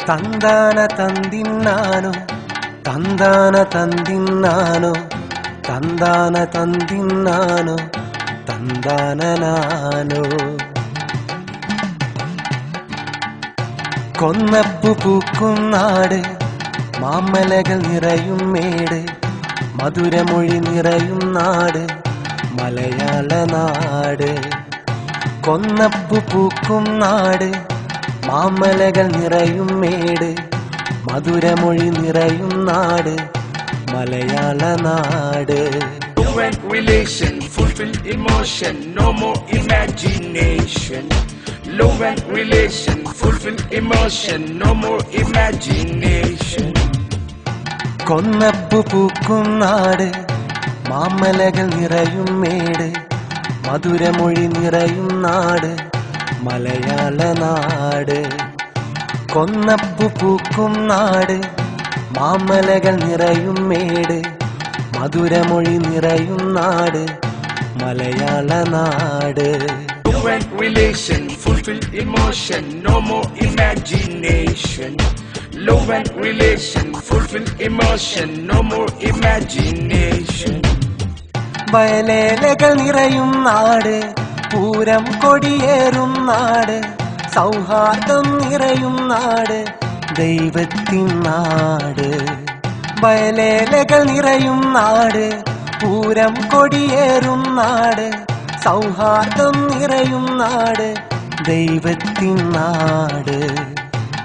ತಂದಾನ ತಂದಿನ್ನಾನು ತಂದಾನ ತಂದಿನ್ನಾನು ತಂದಾನ ತಂದಿನ್ನಾನು ತಂದಾന ನಾನು കൊന്നപ്പു പൂക്കും നാട് മാമലകൾ നിറയും മേട് മധുരമൊഴി നിറയും നാട് മലയാള നാട് കൊന്നപ്പു പൂക്കും നാട് മാമലകൾ നിറയും മേട് മധുരമൊഴി നിറയും നാട് മലയാള നാട് Love and relation, fulfill emotion, no more imagination. Love and relation, fulfill emotion, no more imagination. കൊന്നപ്പു പൂക്കും നാട് മാമലകൾ നിറയും മേട് മധുരമൊഴി നിറയും നാട് മലയാള നാട് കൊന്നപ്പു പൂക്കും നാട് മാമലകൾ നിറയും മേട് മധുരമൊഴി നിറയും നാട് മലയാള നാട് Love and relation, fulfill emotion, no more imagination. Love and relation, fulfill emotion, no more imagination. വയലേലകൾ നിറയും നാട് പൂരം കൊടിയേറും നാട് സൗഹാർദ്ദം നിറയും നാട് ദൈവത്തിൻ നാട് വയലേലകൾ നിറയും നാട് പൂരം കൊടിയേറും നാട് സൗഹാർദ്ദം നിറയും നാട് ദൈവത്തിൻ നാട്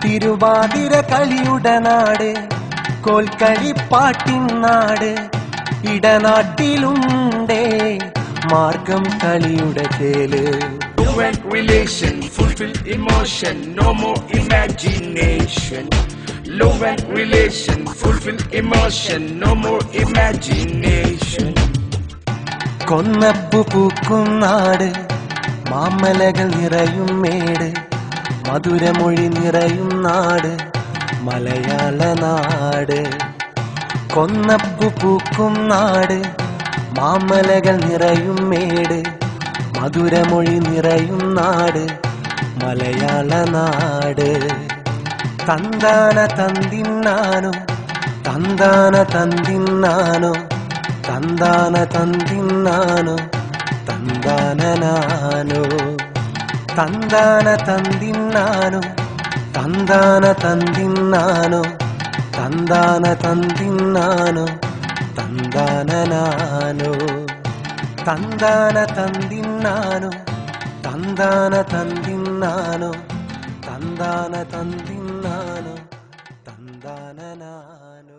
തിരുവാതിര കളിയുടെ നാട് കോൽക്കളിപ്പാട്ടിൻ നാട് ഇടനാട്ടിലുണ്ടേ മാർഗം കളിയുടെ ചേല് Love and relation, fulfill emotion, no more imagination. Love and relation, fulfill emotion, no more imagination. കൊന്നപ്പു പൂക്കും നാട് മാമലകൾ നിറയും മേട് മധുരമൊഴി നിറയും നാട് മലയാള നാട് കൊന്നപ്പു പൂക്കും നാട് മാമലകൾ നിറയും മേട് മധുരമൊഴി നിറയും നാട് മലയാള നാട് ತಂದಾನ ತಂದಿನ್ನಾನು ತಂದಾನ ತಂದಿನ್ನಾನು ತಂದಾನ ತಂದಿನ್ನಾನು ತಂದಾನ ನಾನು ತಂದಾನ ತಂದಿನ್ನಾನು ತಂದಾನ ತಂದಿನ್ನಾನು ತಂದಾನ ತಂದಿನ್ನಾನು ತಂದಾನ ನಾನು ತಂದಾನ ತಂದಿನ್ನಾನು ತಂದಾನ ತಂದಿನ್ನಾನು ತಂದಾನ ತಂದಿನ್ನಾನು ತಂದಾನ ನಾನು